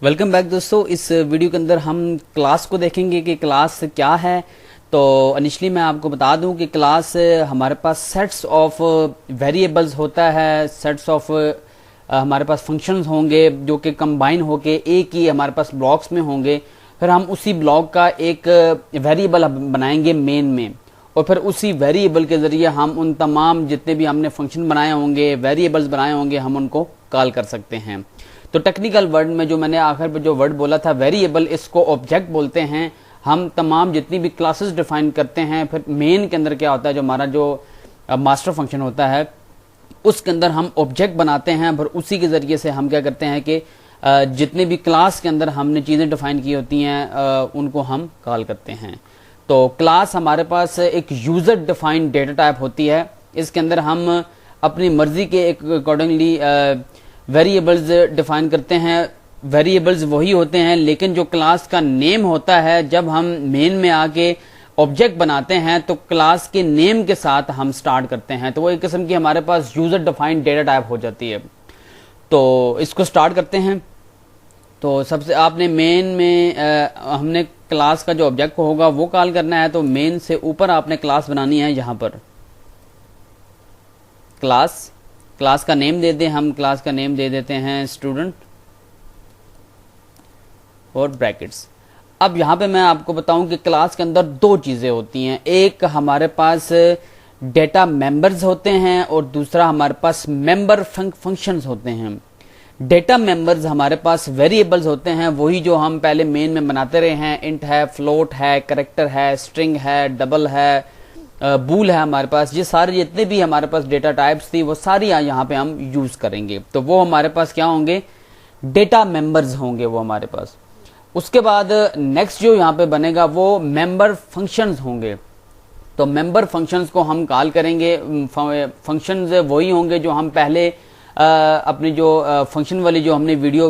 Welcome back दोस्तों। इस video के अंदर हम क्लास को देखेंगे कि क्लास क्या है। तो इनिशियली मैं आपको बता दूं कि क्लास हमारे पास सेट्स ऑफ वेरिएबल्स होता है, सेट्स ऑफ हमारे पास फंक्शंस होंगे जो कि कंबाइन होके एक ही हमारे पास ब्लॉक्स में होंगे। फिर हम उसी ब्लॉक का एक वेरिएबल बनाएंगे मेन में, और फिर उसी वेरिएबल के जरिए हम उन तमाम जितने भी हमने फंक्शन बनाए होंगे, वेरिएबल्स बनाए होंगे, हम उनको कॉल कर सकते हैं। तो टेक्निकल वर्ड में जो मैंने आखिर पे जो वर्ड बोला था वेरिएबल, इसको ऑब्जेक्ट बोलते हैं। हम तमाम जितनी भी क्लासेस डिफाइन करते हैं, फिर मेन के अंदर क्या होता है, जो हमारा जो मास्टर फंक्शन होता है उसके अंदर हम ऑब्जेक्ट बनाते हैं। फिर उसी के जरिए से हम क्या करते हैं कि जितने भी क्लास के अंदर हमने चीजें डिफाइन की होती हैं उनको हम कॉल करते हैं। तो क्लास हमारे पास एक यूजर डिफाइंड डेटा टाइप होती है। इसके अंदर हम अपनी मर्जी के अकॉर्डिंगली वेरिएबल्स डिफाइन करते हैं। वेरिएबल्स वही होते हैं, लेकिन जो क्लास का नेम होता है, जब हम मेन में आके ऑब्जेक्ट बनाते हैं तो क्लास के नेम के साथ हम स्टार्ट करते हैं। तो वो एक किस्म की हमारे पास यूजर डिफाइंड डेटा टाइप हो जाती है। तो इसको स्टार्ट करते हैं। तो सबसे आपने मेन में हमने क्लास का जो ऑब्जेक्ट होगा वो कॉल करना है। तो मेन से ऊपर आपने क्लास बनानी है। यहां पर क्लास का नेम दे दें। हम क्लास का नेम दे देते हैं स्टूडेंट और ब्रैकेट्स। अब यहां पे मैं आपको बताऊं कि क्लास के अंदर दो चीजें होती हैं। एक हमारे पास डेटा मेंबर्स होते हैं और दूसरा हमारे पास मेंबर फंक्शंस होते हैं। डेटा मेंबर्स हमारे पास वेरिएबल्स होते हैं, वही जो हम पहले मेन में बनाते रहे हैं। इंट है, फ्लोट है, कैरेक्टर है, स्ट्रिंग है, डबल है, बूल है। हमारे पास ये सारे जितने भी हमारे पास डेटा टाइप्स थी वो सारी यहाँ पे हम यूज करेंगे। तो वो हमारे पास क्या होंगे, डेटा मेंबर्स होंगे वो हमारे पास। उसके बाद नेक्स्ट जो यहाँ पे बनेगा वो मेंबर फंक्शंस होंगे। तो मेंबर फंक्शंस को हम कॉल करेंगे। फंक्शंस वही होंगे जो हम पहले अपनी जो फंक्शन वाली जो हमने वीडियो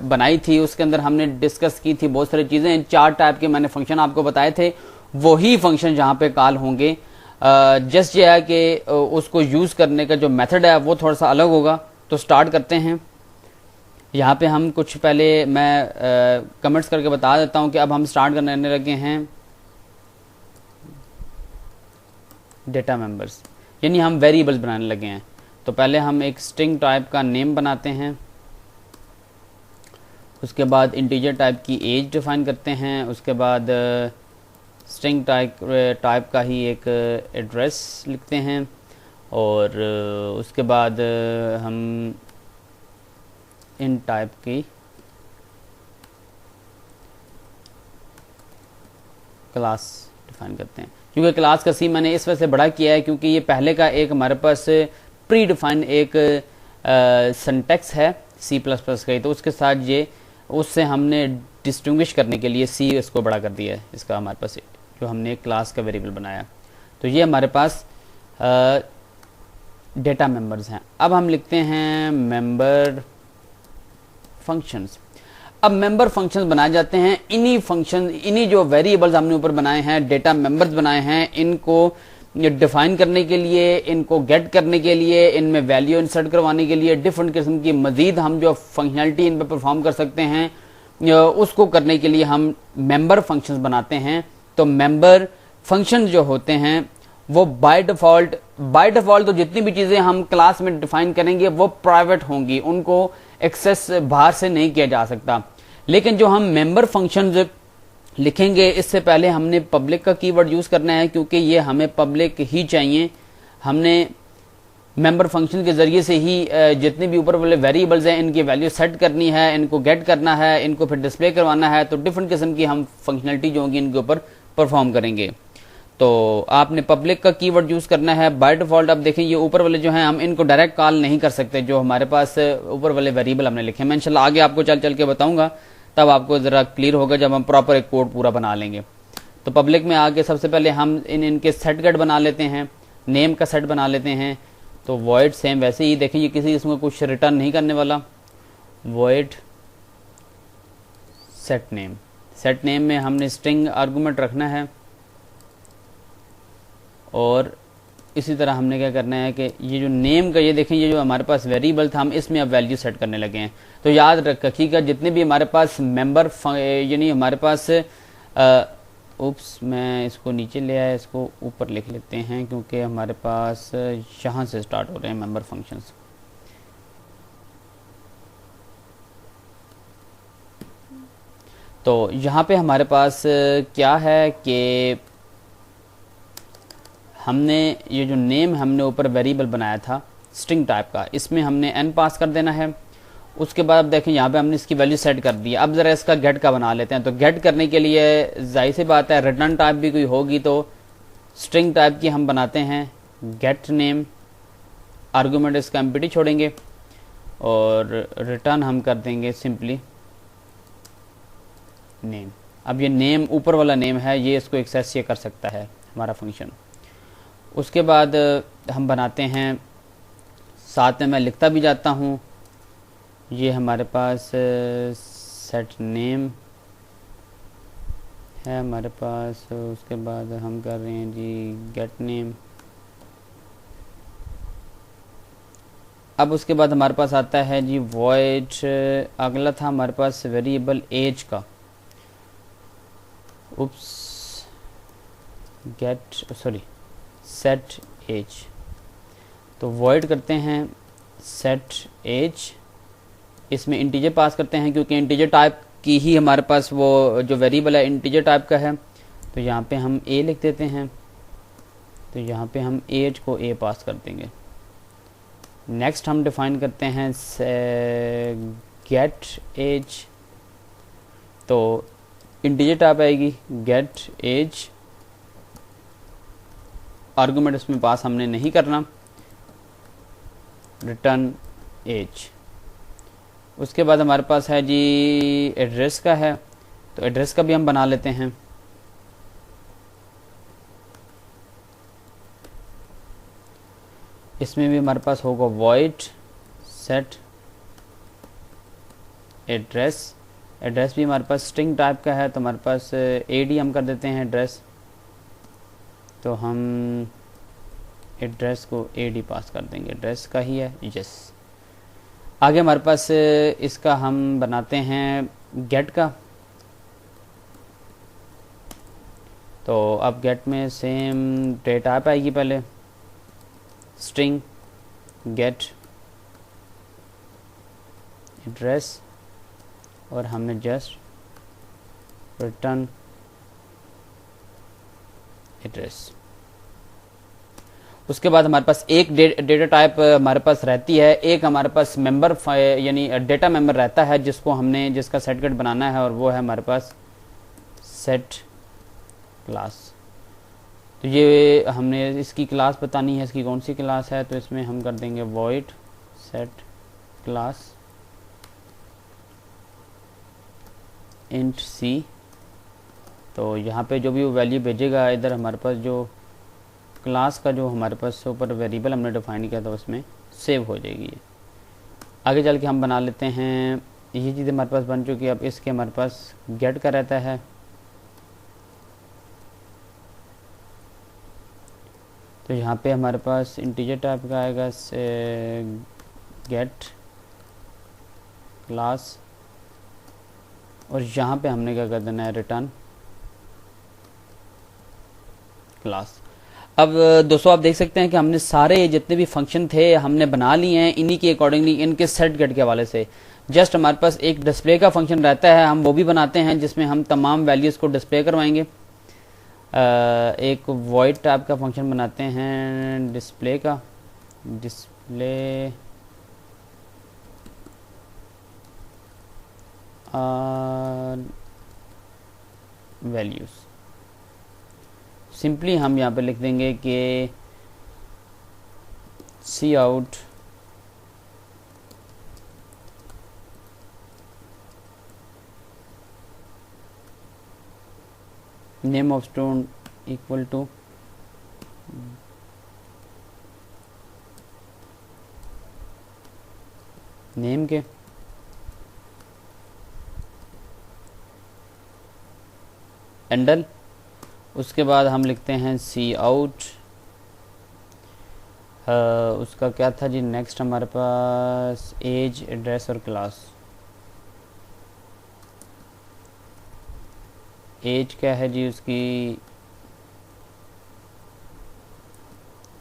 बनाई थी उसके अंदर हमने डिस्कस की थी बहुत सारी चीजें। 4 टाइप के मैंने फंक्शन आपको बताए थे, वही फंक्शन जहां पे कॉल होंगे। जस्ट ये है कि उसको यूज करने का जो मेथड है वो थोड़ा सा अलग होगा। तो स्टार्ट करते हैं। यहाँ पे हम कुछ पहले मैं कमेंट्स करके बता देता हूं कि अब हम स्टार्ट करने लगे हैं डेटा मेंबर्स, यानी हम वेरिएबल्स बनाने लगे हैं। तो पहले हम एक स्ट्रिंग टाइप का नेम बनाते हैं, उसके बाद इंटीजर टाइप की एज डिफाइन करते हैं, उसके बाद स्ट्रिंग टाइप का ही एक एड्रेस लिखते हैं, और उसके बाद हम इन टाइप की क्लास डिफाइन करते हैं। क्योंकि क्लास का सी मैंने इस वजह से बड़ा किया है क्योंकि ये पहले का एक हमारे पास प्री डिफाइंड एक सिंटैक्स है C++ का ही, तो उसके साथ ये उससे हमने डिस्टिंग्विश करने के लिए सी इसको बड़ा कर दिया है। इसका हमारे पास जो हमने क्लास का वेरिएबल बनाया। तो ये हमारे पास डेटा मेंबर्स हैं। अब हम लिखते हैं मेंबर फंक्शंस। अब मेंबर फंक्शंस बनाए जाते हैं। इन्हीं जो वेरिएबल्स हमने ऊपर बनाए हैं, डेटा मेंबर्स बनाए हैं, इनको डिफाइन करने के लिए, इनको गेट करने के लिए, इनमें वैल्यू इंसर्ट करवाने के लिए, डिफरेंट किस्म की मजीद हम जो फंक्शनैलिटी इन पर परफॉर्म कर सकते हैं उसको करने के लिए हम मेंबर फंक्शंस बनाते हैं। तो मेंबर फंक्शन जो होते हैं वो बाय डिफॉल्ट तो जितनी भी चीजें हम क्लास में डिफाइन करेंगे वो प्राइवेट होंगी, उनको एक्सेस बाहर से नहीं किया जा सकता। लेकिन जो हम मेंबर फंक्शंस लिखेंगे इससे पहले हमने पब्लिक का कीवर्ड यूज करना है, क्योंकि ये हमें पब्लिक ही चाहिए। हमने मेंबर फंक्शन के जरिए से ही जितने भी ऊपर वाले वेरिएबल्स हैं इनकी वैल्यू सेट करनी है, इनको गेट करना है, इनको फिर डिस्प्ले करवाना है। तो डिफरेंट किस्म की हम फंक्शनलिटी जो होंगी इनके ऊपर परफॉर्म करेंगे। तो आपने पब्लिक का कीवर्ड यूज करना है बाय डिफॉल्ट। अब देखें ये ऊपर वाले जो हैं हम इनको डायरेक्ट कॉल नहीं कर सकते, जो हमारे पास ऊपर वाले वेरिएबल हमने लिखे। मैं इंशाल्लाह आगे आपको चल के बताऊंगा, तब आपको जरा क्लियर होगा जब हम प्रॉपर एक कोड पूरा बना लेंगे। तो पब्लिक में आगे सबसे पहले हम इनके सेट गेट बना लेते हैं, नेम का सेट बना लेते हैं। तो वॉइड सेम वैसे ही देखें, ये किसी इसमें कुछ रिटर्न नहीं करने वाला। वॉइड सेट नेम में हमने स्ट्रिंग आर्गुमेंट रखना है, और इसी तरह हमने क्या करना है कि ये जो नेम का, ये देखें, ये जो हमारे पास वेरिएबल था, हम इसमें अब वैल्यू सेट करने लगे हैं। तो याद रखिएगा जितने भी हमारे पास मेंबर, यानी हमारे पास उप्स, मैं इसको नीचे ले आया, इसको ऊपर लिख लेते हैं क्योंकि हमारे पास यहाँ से स्टार्ट हो रहे हैं मेंबर फंक्शंस। तो यहाँ पे हमारे पास क्या है कि हमने ये जो नेम हमने ऊपर वेरिएबल बनाया था स्ट्रिंग टाइप का, इसमें हमने n पास कर देना है। उसके बाद अब देखें यहाँ पे हमने इसकी वैल्यू सेट कर दी। अब ज़रा इसका गेट का बना लेते हैं। तो गेट करने के लिए जाहिर सी बात है रिटर्न टाइप भी कोई होगी तो स्ट्रिंग टाइप की हम बनाते हैं गेट नेम, आर्गूमेंट इसका एम्प्टी छोड़ेंगे और रिटर्न हम कर देंगे सिंपली नेम। अब ये नेम ऊपर वाला नेम है, ये इसको एक्सेस ये कर सकता है हमारा फंक्शन। उसके बाद हम बनाते हैं, साथ में मैं लिखता भी जाता हूँ, ये हमारे पास सेट नेम है हमारे पास। उसके बाद हम कर रहे हैं जी गेट नेम। अब उसके बाद हमारे पास आता है जी वॉइड, अगला था हमारे पास वेरिएबल एज का, उप्स, गेट सॉरी सेट एज। तो वॉइड करते हैं सेट एज, इसमें इंटीजर पास करते हैं क्योंकि इंटीजर टाइप की ही हमारे पास वो जो वेरिएबल है इंटीजर टाइप का है। तो यहाँ पे हम ए लिख देते हैं, तो यहाँ पे हम एज को ए पास कर देंगे। नेक्स्ट हम डिफाइन करते हैं गेट एज, तो इंटीजर टाइप आएगी गेट एज, आर्गुमेंट इसमें पास हमने नहीं करना, रिटर्न एज। उसके बाद हमारे पास है जी एड्रेस का है, तो एड्रेस का भी हम बना लेते हैं। इसमें भी हमारे पास होगा वॉइड सेट एड्रेस। एड्रेस भी हमारे पास स्ट्रिंग टाइप का है, तो हमारे पास एडी हम कर देते हैं एड्रेस, तो हम एड्रेस को एडी पास कर देंगे, एड्रेस का ही है, यस। आगे हमारे पास इसका हम बनाते हैं गेट का। तो अब गेट में सेम डेटा टाइप आएगी, पहले स्ट्रिंग गेट एड्रेस और हमने जस्ट रिटर्न एड्रेस। उसके बाद हमारे पास एक डेटा टाइप हमारे पास रहती है, एक हमारे पास मेंबर यानी डेटा मेंबर रहता है जिसको हमने जिसका सेट गेट बनाना है, और वो है हमारे पास सेट क्लास। तो ये हमने इसकी क्लास बतानी है, इसकी कौन सी क्लास है, तो इसमें हम कर देंगे वॉइड सेट क्लास इंट सी। तो यहाँ पे जो भी वो वैल्यू भेजेगा, इधर हमारे पास जो क्लास का जो हमारे पास ऊपर वेरिएबल हमने डिफाइन किया था उसमें सेव हो जाएगी ये। आगे चल के हम बना लेते हैं, ये चीज़ हमारे पास बन चुकी है। अब इसके हमारे पास गेट का रहता है, तो यहाँ पे हमारे पास इंटीजर टाइप का आएगा गेट क्लास, और यहाँ पे हमने क्या कर देना है रिटर्न क्लास। अब दोस्तों आप देख सकते हैं कि हमने सारे जितने भी फंक्शन थे हमने बना लिए हैं इन्हीं के अकॉर्डिंगली, इनके सेट गेट के हवाले से। जस्ट हमारे पास एक डिस्प्ले का फंक्शन रहता है, हम वो भी बनाते हैं जिसमें हम तमाम वैल्यूज़ को डिस्प्ले करवाएंगे। एक वॉइड टाइप का फंक्शन बनाते हैं डिस्प्ले का, डिस्प्ले वैल्यूज़। सिंपली हम यहाँ पे लिख देंगे कि cout name of student equal to name के एंडल। उसके बाद हम लिखते हैं सी आउट उसका क्या था जी, नेक्स्ट हमारे पास एज, एड्रेस और क्लास। एज क्या है जी उसकी,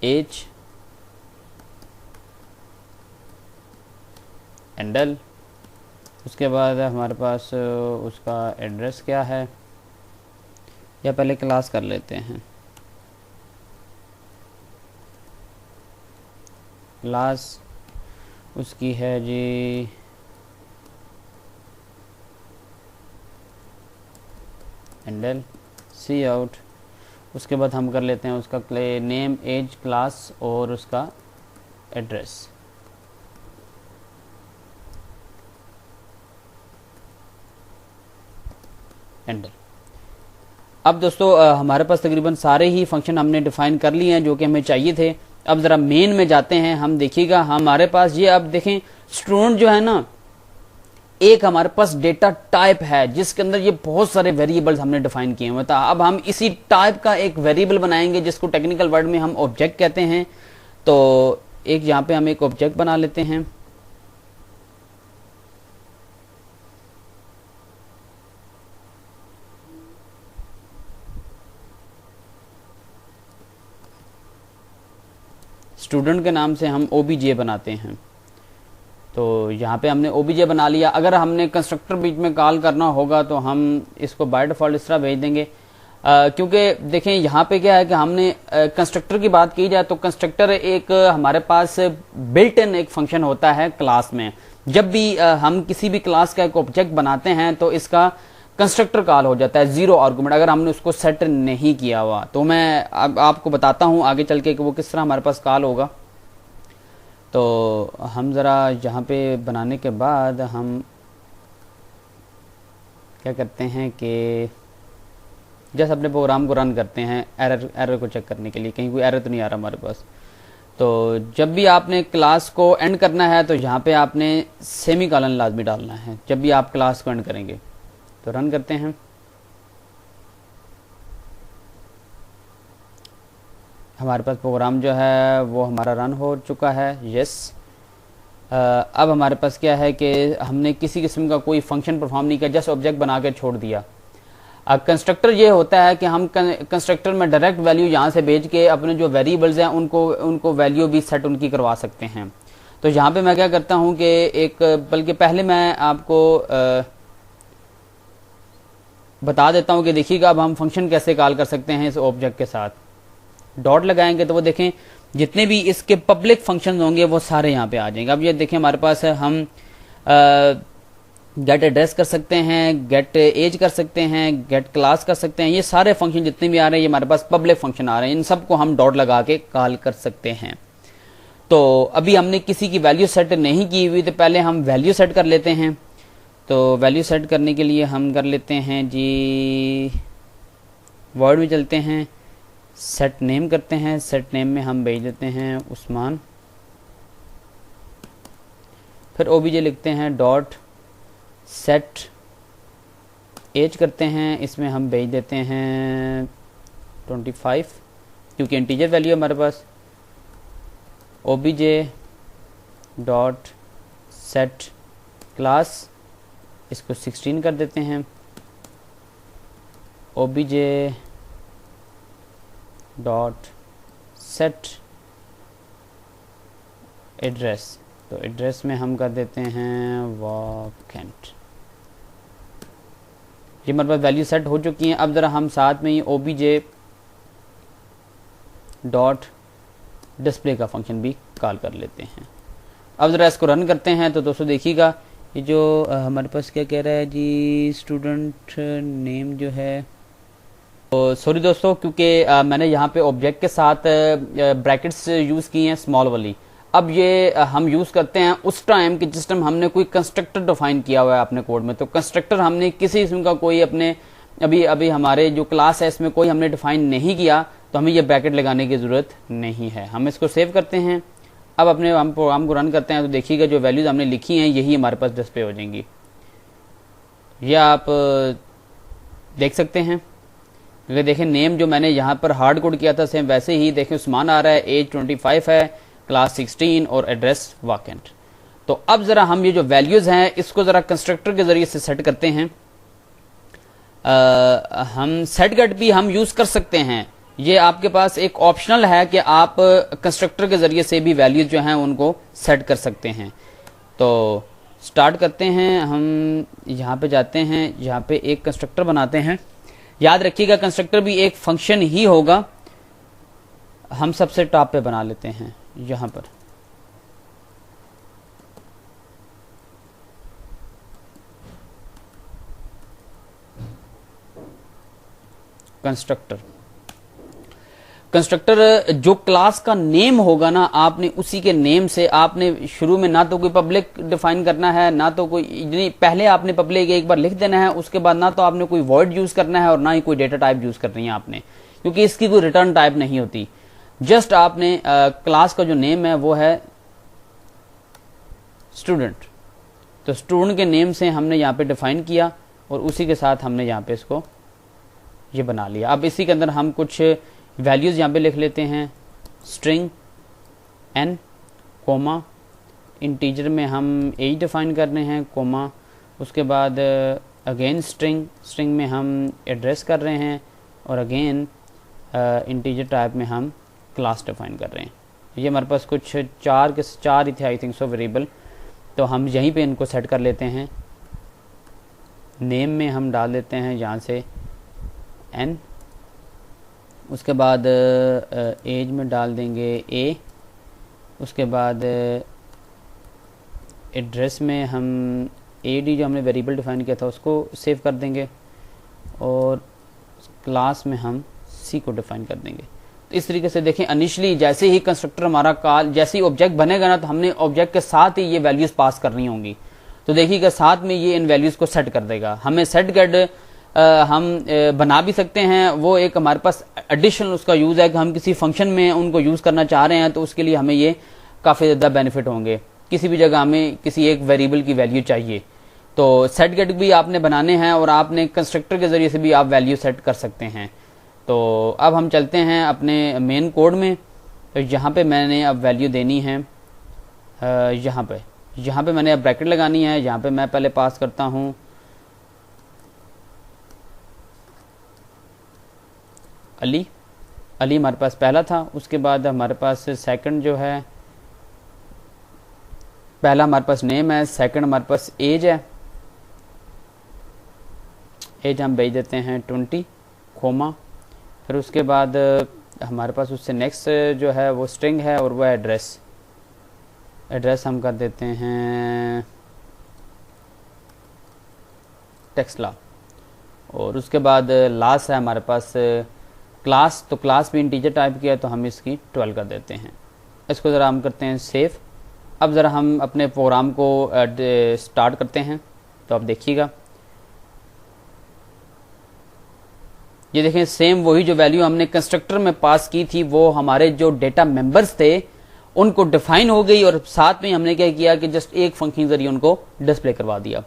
एज एंडल। उसके बाद हमारे पास उसका एड्रेस क्या है, या पहले क्लास कर लेते हैं। क्लास उसकी है जी हैंडल सी आउट। उसके बाद हम कर लेते हैं उसका नेम, एज, क्लास और उसका एड्रेस। हैंडल। अब दोस्तों हमारे पास तकरीबन सारे ही फंक्शन हमने डिफाइन कर लिए हैं जो कि हमें चाहिए थे। अब ज़रा मेन में जाते हैं, हम देखिएगा हमारे पास ये, अब देखें स्टूडेंट जो है ना, एक हमारे पास डेटा टाइप है जिसके अंदर ये बहुत सारे वेरिएबल्स हमने डिफाइन किए हुए था। अब हम इसी टाइप का एक वेरिएबल बनाएंगे जिसको टेक्निकल वर्ड में हम ऑब्जेक्ट कहते हैं। तो एक यहाँ पे हम एक ऑब्जेक्ट बना लेते हैं। स्टूडेंट के नाम से हम ओबीजे बनाते हैं। तो यहाँ पे हमने ओबीजे बना लिया। अगर हमने कंस्ट्रक्टर बीच में कॉल करना होगा तो हम इसको बाय डिफॉल्ट इस तरह भेज देंगे, क्योंकि देखें यहाँ पे क्या है कि हमने कंस्ट्रक्टर की बात की जाए तो कंस्ट्रक्टर एक हमारे पास बिल्ट इन एक फंक्शन होता है क्लास में। जब भी हम किसी भी क्लास का एक ऑब्जेक्ट बनाते हैं तो इसका कंस्ट्रक्टर कॉल हो जाता है जीरो आर्गुमेंट, अगर हमने उसको सेट नहीं किया हुआ। तो मैं अब आपको बताता हूँ आगे चल के कि वो किस तरह हमारे पास कॉल होगा। तो हम ज़रा यहाँ पे बनाने के बाद हम क्या करते हैं कि जैसे अपने प्रोग्राम को रन करते हैं एरर को चेक करने के लिए, कहीं कोई एरर तो नहीं आ रहा हमारे पास। तो जब भी आपने क्लास को एंड करना है तो यहाँ पे आपने सेमी कॉलन लाजमी डालना है जब भी आप क्लास को एंड करेंगे। तो रन करते हैं। हमारे पास प्रोग्राम जो है वो हमारा रन हो चुका है, यस। अब हमारे पास क्या है कि हमने किसी किस्म का कोई फंक्शन परफॉर्म नहीं किया, जस्ट ऑब्जेक्ट बना के छोड़ दिया। अब कंस्ट्रक्टर ये होता है कि हम कंस्ट्रक्टर में डायरेक्ट वैल्यू यहाँ से भेज के अपने जो वेरिएबल्स हैं उनको वैल्यू भी सेट उनकी करवा सकते हैं। तो यहाँ पे मैं क्या करता हूँ कि एक, बल्कि पहले मैं आपको बता देता हूँ कि देखिएगा अब हम फंक्शन कैसे कॉल कर सकते हैं इस ऑब्जेक्ट के साथ। डॉट लगाएंगे तो वो देखें जितने भी इसके पब्लिक फंक्शंस होंगे वो सारे यहाँ पे आ जाएंगे। अब ये देखें हमारे पास है, हम गेट एड्रेस कर सकते हैं, गेट एज कर सकते हैं, गेट क्लास कर सकते हैं। ये सारे फंक्शन जितने भी आ रहे हैं ये हमारे पास पब्लिक फंक्शन आ रहे हैं, इन सबको हम डॉट लगा के कॉल कर सकते हैं। तो अभी हमने किसी की वैल्यू सेट नहीं की हुई, तो पहले हम वैल्यू सेट कर लेते हैं। तो वैल्यू सेट करने के लिए हम कर लेते हैं जी, वर्ड में चलते हैं, सेट नेम करते हैं। सेट नेम में हम भेज देते हैं उस्मान। फिर ओबीजे लिखते हैं डॉट सेट एज करते हैं, इसमें हम भेज देते हैं 25 क्योंकि इंटीजर वैल्यू है हमारे पास। ओबीजे डॉट सेट क्लास, इसको 16 कर देते हैं। ओबीजे डॉट सेट एड्रेस, तो एड्रेस में हम कर देते हैं वैकेंट। ये हमारे पास वैल्यू सेट हो चुकी हैं। अब ज़रा हम साथ में ही ओबीजे डॉट डिस्प्ले का फंक्शन भी कॉल कर लेते हैं। अब ज़रा इसको रन करते हैं तो दोस्तों देखिएगा ये जो हमारे पास क्या कह रहा है जी, स्टूडेंट नेम जो है, तो सॉरी दोस्तों क्योंकि मैंने यहाँ पे ऑब्जेक्ट के साथ ब्रैकेट्स यूज़ की हैं स्मॉल वाली। अब ये हम यूज़ करते हैं उस टाइम कि जिस टाइम हमने कोई कंस्ट्रक्टर डिफाइन किया हुआ है अपने कोड में। तो कंस्ट्रक्टर हमने किसी किस्म का कोई अपने अभी हमारे जो क्लास है इसमें कोई हमने डिफाइन नहीं किया, तो हमें ये ब्रैकेट लगाने की ज़रूरत नहीं है। हम इसको सेव करते हैं। अब अपने हम प्रोग्राम को रन करते हैं तो देखिएगा जो वैल्यूज़ हमने लिखी हैं यही हमारे पास डिस्प्ले हो जाएंगी। ये आप देख सकते हैं। अगर देखें नेम जो मैंने यहाँ पर हार्ड कोड किया था सेम वैसे ही देखें उस्मान आ रहा है, एज 25 है, क्लास 16 और एड्रेस वैकेंट। तो अब जरा हम ये जो वैल्यूज हैं इसको जरा कंस्ट्रक्टर के जरिए से सेट करते हैं। हम सेट गेट भी हम यूज कर सकते हैं, ये आपके पास एक ऑप्शनल है कि आप कंस्ट्रक्टर के जरिए से भी वैल्यूज जो हैं उनको सेट कर सकते हैं। तो स्टार्ट करते हैं, हम यहाँ पे जाते हैं, यहाँ पे एक कंस्ट्रक्टर बनाते हैं। याद रखिएगा कंस्ट्रक्टर भी एक फंक्शन ही होगा। हम सबसे टॉप पे बना लेते हैं, यहाँ पर कंस्ट्रक्टर। कंस्ट्रक्टर जो क्लास का नेम होगा ना, आपने उसी के नेम से आपने शुरू में ना तो कोई पब्लिक डिफाइन करना है, ना तो कोई, पहले आपने पब्लिक एक बार लिख देना है, उसके बाद ना तो आपने कोई वर्ड यूज करना है और ना ही कोई डेटा टाइप यूज करनी है आपने, क्योंकि इसकी कोई रिटर्न टाइप नहीं होती। जस्ट आपने क्लास का जो नेम है वो है स्टूडेंट, तो स्टूडेंट के नेम से हमने यहाँ पे डिफाइन किया और उसी के साथ हमने यहाँ पे इसको ये बना लिया। अब इसी के अंदर हम कुछ वैल्यूज यहाँ पे लिख लेते हैं, स्ट्रिंग n कोमा, इंटीजर में हम एज डिफाइन कर रहे हैं कोमा, उसके बाद अगेन स्ट्रिंग में हम एड्रेस कर रहे हैं और अगेन इंटीजर टाइप में हम क्लास डिफाइन कर रहे हैं। ये हमारे पास कुछ चार ही थे आई थिंक सो वेरिएबल, तो हम यहीं पे इनको सेट कर लेते हैं। नेम में हम डाल देते हैं यहाँ से n, उसके बाद एज में डाल देंगे a, उसके बाद एड्रेस में हम ad जो हमने वेरिएबल डिफाइन किया था उसको सेव कर देंगे और क्लास में हम c को डिफाइन कर देंगे। तो इस तरीके से देखें, इनिशियली जैसे ही कंस्ट्रक्टर हमारा कॉल, जैसे ही ऑब्जेक्ट बनेगा ना, तो हमने ऑब्जेक्ट के साथ ही ये वैल्यूज पास करनी होंगी। तो देखिएगा साथ में ये इन वैल्यूज को सेट कर देगा। हमें सेट गेट हम बना भी सकते हैं, वो एक हमारे पास एडिशनल उसका यूज है कि हम किसी फंक्शन में उनको यूज करना चाह रहे हैं, तो उसके लिए हमें ये काफी ज्यादा बेनिफिट होंगे। किसी भी जगह हमें किसी एक वेरिएबल की वैल्यू चाहिए तो सेट गेट भी आपने बनाने हैं और आपने कंस्ट्रक्टर के जरिए से भी आप वैल्यू सेट कर सकते हैं। तो अब हम चलते हैं अपने मेन कोड में। तो यहाँ पे मैंने अब वैल्यू देनी है, यहाँ पे मैंने अब ब्रैकेट लगानी है। यहाँ पे मैं पहले पास करता हूँ अली हमारे पास पहला था, उसके बाद हमारे पास सेकंड जो है, पहला हमारे पास नेम है, सेकंड हमारे पास एज है, एज हम भेज देते हैं 20 कोमा, फिर उसके बाद हमारे पास उससे नेक्स्ट जो है वो स्ट्रिंग है और वो एड्रेस हम कर देते हैं टेक्स्ला, और उसके बाद लास्ट है हमारे पास क्लास, तो क्लास भी इंटीजर टाइप किया तो हम इसकी 12 कर देते हैं। इसको ज़रा हम करते हैं सेव। अब ज़रा हम अपने प्रोग्राम को स्टार्ट करते हैं। तो आप देखिएगा, ये देखें सेम वही जो वैल्यू हमने कंस्ट्रक्टर में पास की थी वो हमारे जो डेटा मेंबर्स थे उनको डिफाइन हो गई और साथ में हमने क्या किया कि जस्ट एक फंक्शन जरिए उनको डिस्प्ले करवा दिया।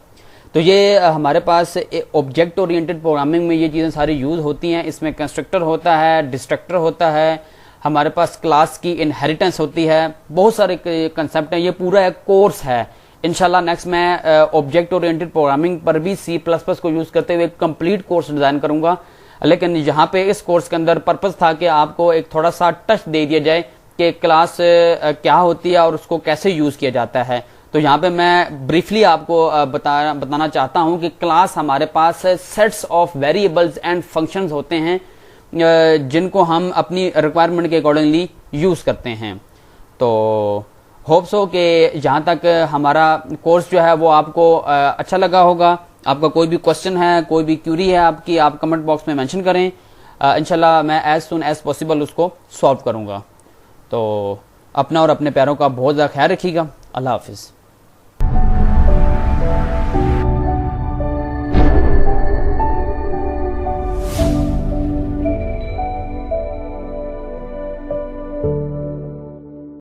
तो ये हमारे पास ऑब्जेक्ट ओरिएंटेड प्रोग्रामिंग में ये चीज़ें सारी यूज होती हैं। इसमें कंस्ट्रक्टर होता है, डिस्ट्रक्टर होता है, हमारे पास क्लास की इनहेरिटेंस होती है, बहुत सारे कंसेप्ट हैं। ये पूरा एक कोर्स है। इंशाल्लाह नेक्स्ट मैं ऑब्जेक्ट ओरिएंटेड प्रोग्रामिंग पर भी C++ को यूज करते हुए कंप्लीट कोर्स डिजाइन करूंगा। लेकिन यहाँ पे इस कोर्स के अंदर पर्पस था कि आपको एक थोड़ा सा टच दे दिया जाए कि क्लास क्या होती है और उसको कैसे यूज किया जाता है। तो यहाँ पे मैं ब्रीफली आपको बताना चाहता हूँ कि क्लास हमारे पास sets of variables and functions होते हैं जिनको हम अपनी रिक्वायरमेंट के अकॉर्डिंगली यूज करते हैं। तो होप्स हो कि यहाँ तक हमारा कोर्स जो है वो आपको अच्छा लगा होगा। आपका कोई भी क्वेश्चन है, कोई भी क्यूरी है आपकी, आप कमेंट बॉक्स में मेंशन करें। इंशाल्लाह मैं एज सुन एज पॉसिबल उसको सॉल्व करूंगा। तो अपना और अपने प्यारों का बहुत ज़्यादा ख्याल रखिएगा। अल्लाह हाफिज़।